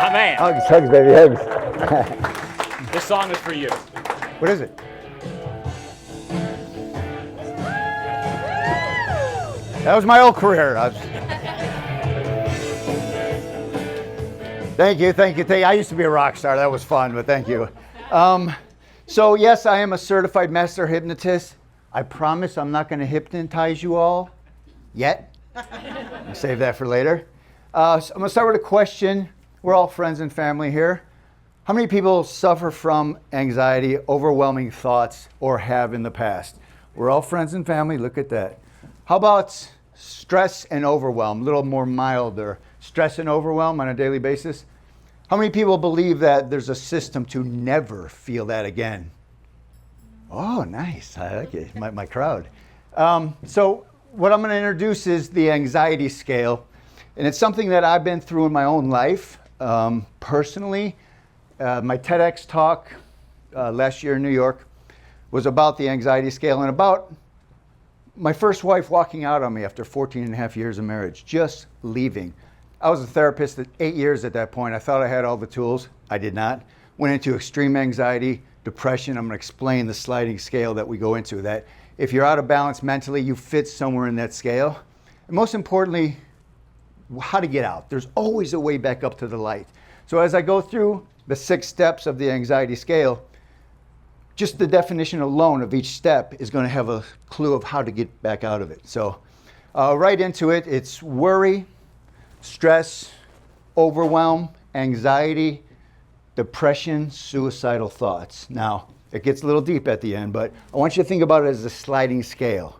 My man. Hugs, baby, hugs. This song is for you. What is it? That was my old career. Thank you. I used to be a rock star. That was fun, but thank you. So yes, I am a certified master hypnotist. I promise I'm not going to hypnotize you all yet. I'll save that for later. So I'm going to start with a question. We're all friends and family here. How many people suffer from anxiety, overwhelming thoughts, or have in the past? We're all friends and family. Look at that. How about stress and overwhelm? A little more milder. Stress and overwhelm on a daily basis. How many people believe that there's a system to never feel that again? Oh, nice. I like it. My crowd. So what I'm going to introduce is the anxiety scale. And it's something that I've been through in my own life, personally. My TEDx talk last year in New York was about the anxiety scale and about my first wife walking out on me after 14 and a half years of marriage, just leaving. I was a therapist at 8 years at that point. I thought I had all the tools. I did not. Went into extreme anxiety, depression. I'm going to explain the sliding scale that we go into, that if you're out of balance mentally, you fit somewhere in that scale. And most importantly, how to get out. There's always a way back up to the light. So as I go through the 6 steps of the anxiety scale, just the definition alone of each step is going to have a clue of how to get back out of it. So right into it, it's worry, stress, overwhelm, anxiety, depression, suicidal thoughts. Now, it gets a little deep at the end, but I want you to think about it as a sliding scale.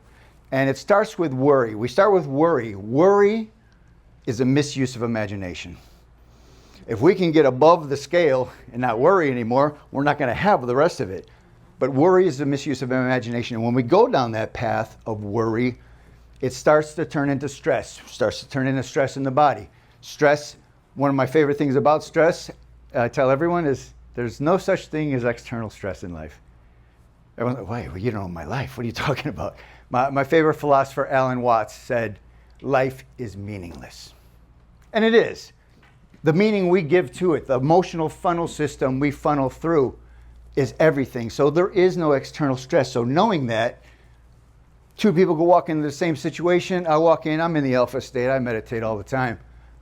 And it starts with worry. We start with worry. Worry is a misuse of imagination. If we can get above the scale and not worry anymore, we're not going to have the rest of it. But worry is a misuse of imagination. And when we go down that path of worry, it starts to turn into stress, starts to turn into stress in the body. Stress, one of my favorite things about stress, I tell everyone, is there's no such thing as external stress in life. Everyone's like, wait, well, you don't know my life. What are you talking about? My favorite philosopher, Alan Watts, said, life is meaningless. And it is. The meaning we give to it, the emotional funnel system we funnel through is everything. So there is no external stress. So knowing that, 2 people go walk into the same situation. I walk in, I'm in the alpha state. I meditate all the time.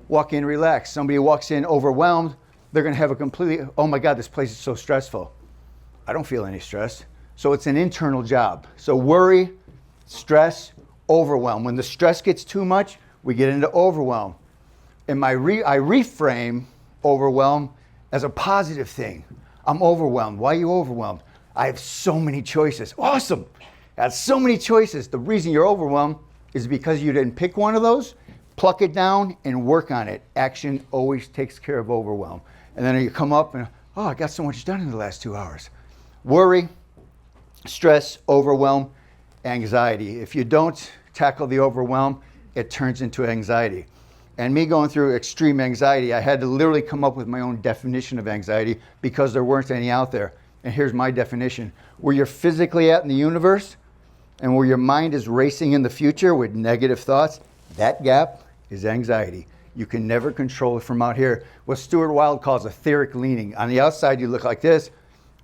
Walk in, relax. Somebody walks in overwhelmed. They're going to have a completely, oh my God, this place is so stressful. I don't feel any stress. So it's an internal job. So worry, stress, overwhelm. When the stress gets too much, we get into overwhelm. And I reframe overwhelm as a positive thing. I'm overwhelmed. Why are you overwhelmed? I have so many choices. Awesome. I have so many choices. The reason you're overwhelmed is because you didn't pick one of those, pluck it down and work on it. Action always takes care of overwhelm. And then you come up and, oh, I got so much done in the last 2 hours. Worry, stress, overwhelm, anxiety. If you don't tackle the overwhelm, it turns into anxiety. And me going through extreme anxiety, I had to literally come up with my own definition of anxiety because there weren't any out there. And here's my definition. Where you're physically at in the universe and where your mind is racing in the future with negative thoughts, that gap is anxiety. You can never control it from out here. What Stuart Wilde calls etheric leaning. On the outside, you look like this.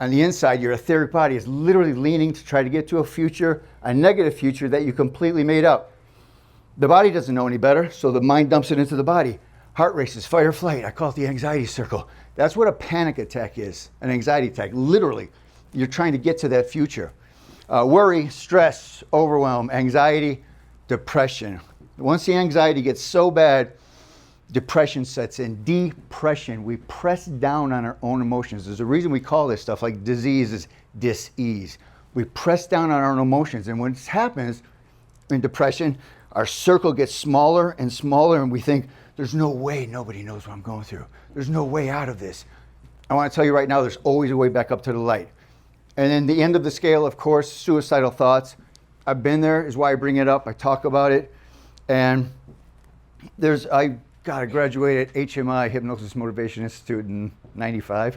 On the inside, your etheric body is literally leaning to try to get to a future, a negative future that you completely made up. The body doesn't know any better, so the mind dumps it into the body. Heart races, fight or flight. I call it the anxiety circle. That's what a panic attack is, an anxiety attack. Literally, you're trying to get to that future. Worry, stress, overwhelm, anxiety, depression. Once the anxiety gets so bad, depression sets in. Depression, we press down on our own emotions. There's a reason we call this stuff like disease is dis-ease. We press down on our own emotions, and when this happens in depression, our circle gets smaller and smaller, and we think, there's no way nobody knows what I'm going through. There's no way out of this. I want to tell you right now, there's always a way back up to the light. And then the end of the scale, of course, suicidal thoughts. I've been there, is why I bring it up. I talk about it. And I graduated at HMI, Hypnosis Motivation Institute, in 95.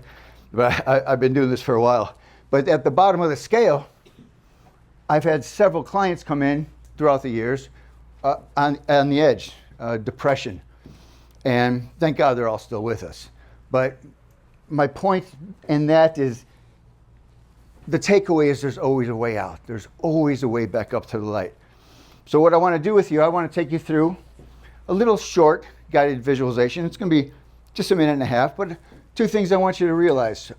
But I've been doing this for a while. But at the bottom of the scale, I've had several clients come in throughout the years on the edge, depression. And thank God they're all still with us. But my point in that is the takeaway is there's always a way out. There's always a way back up to the light. So what I want to do with you, I want to take you through a little short guided visualization. It's going to be just a minute and a half, but 2 things I want you to realize.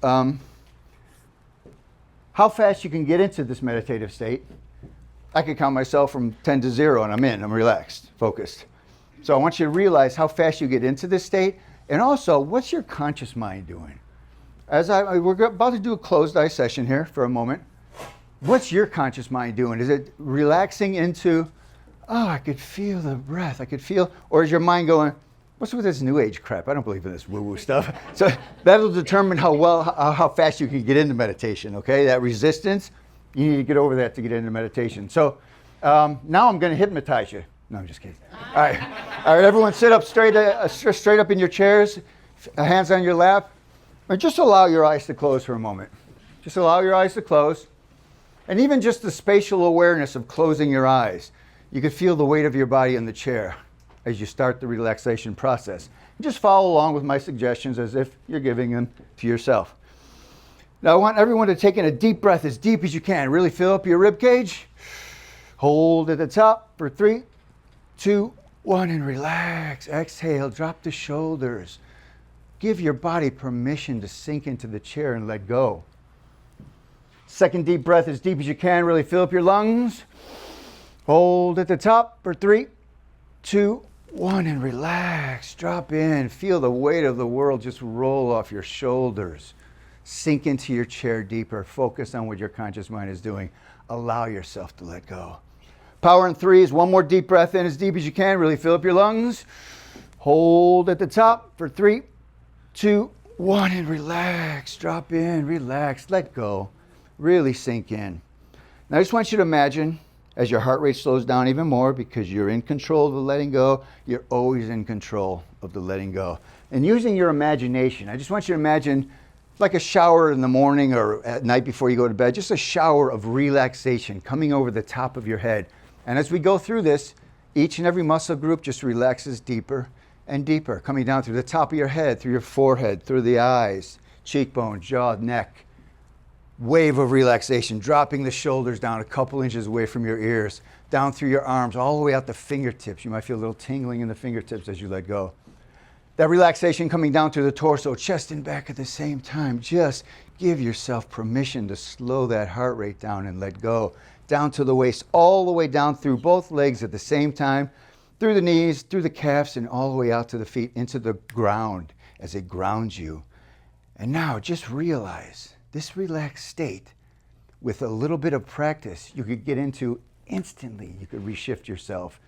How fast you can get into this meditative state. I could count myself from 10 to 0 and I'm relaxed, focused. So I want you to realize how fast you get into this state, and also what's your conscious mind doing? We're about to do a closed eye session here for a moment. What's your conscious mind doing? Is it relaxing into, oh, I could feel the breath, or is your mind going, what's with this new age crap? I don't believe in this woo-woo stuff. So that'll determine how fast you can get into meditation, okay? That resistance, you need to get over that to get into meditation. So now I'm going to hypnotize you. No, I'm just kidding. All right, everyone sit up straight up in your chairs, hands on your lap, and just allow your eyes to close for a moment. Just allow your eyes to close. And even just the spatial awareness of closing your eyes, you could feel the weight of your body in the chair as you start the relaxation process. Just follow along with my suggestions as if you're giving them to yourself. Now I want everyone to take in a deep breath, as deep as you can. Really fill up your rib cage. Hold at the top for 3, 2, 1, and relax. Exhale, drop the shoulders. Give your body permission to sink into the chair and let go. Second deep breath, as deep as you can. Really fill up your lungs. Hold at the top for 3, 2, 1, and relax. Drop in. Feel the weight of the world just roll off your shoulders. Sink into your chair deeper. Focus on what your conscious mind is doing. Allow yourself to let go. Power in 3 is 1 more deep breath in, as deep as you can. Really fill up your lungs. Hold at the top for 3, 2, 1, and relax. Drop in. Relax. Let go. Really sink in. Now I just want you to imagine, as your heart rate slows down even more, because you're in control of the letting go, you're always in control of the letting go. And using your imagination, I just want you to imagine like a shower in the morning or at night before you go to bed, just a shower of relaxation coming over the top of your head. And as we go through this, each and every muscle group just relaxes deeper and deeper, coming down through the top of your head, through your forehead, through the eyes, cheekbones, jaw, neck. Wave of relaxation, dropping the shoulders down a couple inches away from your ears, down through your arms, all the way out the fingertips. You might feel a little tingling in the fingertips as you let go. That relaxation coming down through the torso, chest and back at the same time. Just give yourself permission to slow that heart rate down and let go. Down to the waist, all the way down through both legs at the same time, through the knees, through the calves, and all the way out to the feet, into the ground as it grounds you. And now just realize this relaxed state, with a little bit of practice, you could get into instantly. You could reshift yourself.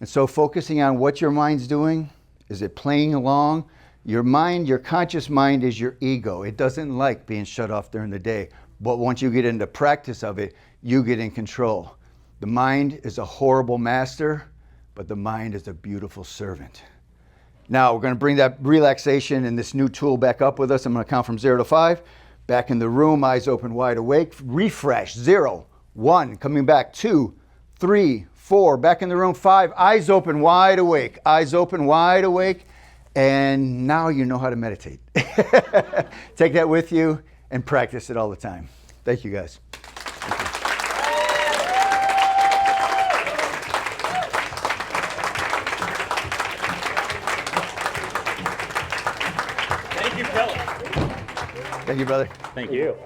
And so focusing on what your mind's doing, is it playing along? Your mind, your conscious mind, is your ego. It doesn't like being shut off during the day. But once you get into practice of it, you get in control. The mind is a horrible master, but the mind is a beautiful servant. Now we're going to bring that relaxation and this new tool back up with us. I'm going to count from 0 to 5. Back in the room, eyes open, wide awake. Refresh. 0, 1, coming back. 2, 3, 4. Back in the room. 5, eyes open, wide awake. Eyes open, wide awake. And now you know how to meditate. Take that with you and practice it all the time. Thank you, guys. Thank you, Kelly. Thank you, brother. Thank you.